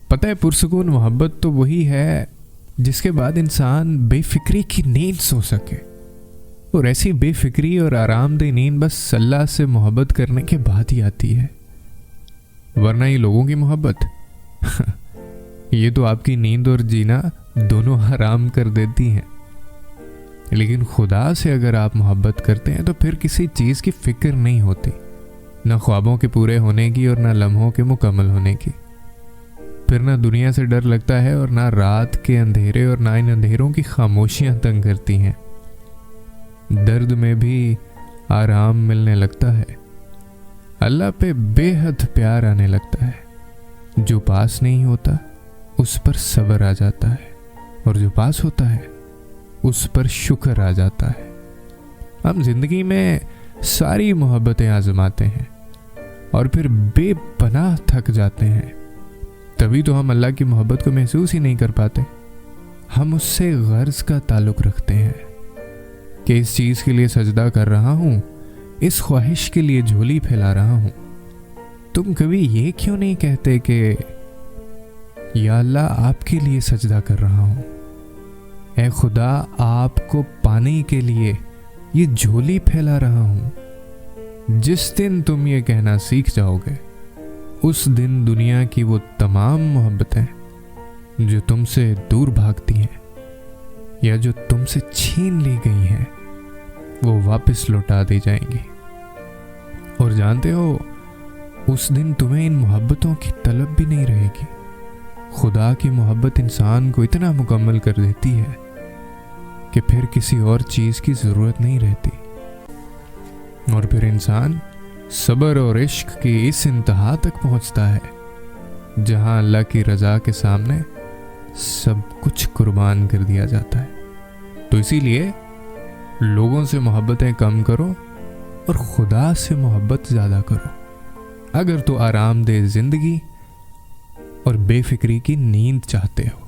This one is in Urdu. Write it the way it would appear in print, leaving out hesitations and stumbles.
پتہ ہے پرسکون محبت تو وہی ہے جس کے بعد انسان بے فکری کی نیند سو سکے، اور ایسی بے فکری اور آرام دہ نیند بس اللہ سے محبت کرنے کے بعد ہی آتی ہے، ورنہ یہ لوگوں کی محبت یہ تو آپ کی نیند اور جینا دونوں حرام کر دیتی ہیں۔ لیکن خدا سے اگر آپ محبت کرتے ہیں تو پھر کسی چیز کی فکر نہیں ہوتی، نہ خوابوں کے پورے ہونے کی اور نہ لمحوں کے مکمل ہونے کی، پھر نہ دنیا سے ڈر لگتا ہے اور نہ رات کے اندھیرے اور نہ ان اندھیروں کی خاموشیاں تنگ کرتی ہیں۔ درد میں بھی آرام ملنے لگتا ہے، اللہ پہ بے حد پیار آنے لگتا ہے، جو پاس نہیں ہوتا اس پر صبر آ جاتا ہے، اور جو پاس ہوتا ہے اس پر شکر آ جاتا ہے۔ ہم زندگی میں ساری محبتیں آزماتے ہیں اور پھر بے پناہ تھک جاتے ہیں، تبھی تو ہم اللہ کی محبت کو محسوس ہی نہیں کر پاتے۔ ہم اس سے غرض کا تعلق رکھتے ہیں کہ اس چیز کے لیے سجدہ کر رہا ہوں، اس خواہش کے لیے جھولی پھیلا رہا ہوں۔ تم کبھی یہ کیوں نہیں کہتے کہ یا اللہ آپ کے لیے سجدہ کر رہا ہوں، اے خدا آپ کو پانے کے لیے یہ جھولی پھیلا رہا ہوں۔ جس دن تم یہ کہنا سیکھ جاؤ گے، اس دن دنیا کی وہ تمام محبتیں جو تم سے دور بھاگتی ہیں یا جو تم سے چھین لی گئی ہیں، وہ واپس لوٹا دی جائیں گی۔ اور جانتے ہو، اس دن تمہیں ان محبتوں کی طلب بھی نہیں رہے گی۔ خدا کی محبت انسان کو اتنا مکمل کر دیتی ہے کہ پھر کسی اور چیز کی ضرورت نہیں رہتی، اور پھر انسان صبر اور عشق کی اس انتہا تک پہنچتا ہے جہاں اللہ کی رضا کے سامنے سب کچھ قربان کر دیا جاتا ہے۔ تو اسی لیے لوگوں سے محبتیں کم کرو اور خدا سے محبت زیادہ کرو، اگر تو آرام دہ زندگی اور بے فکری کی نیند چاہتے ہو۔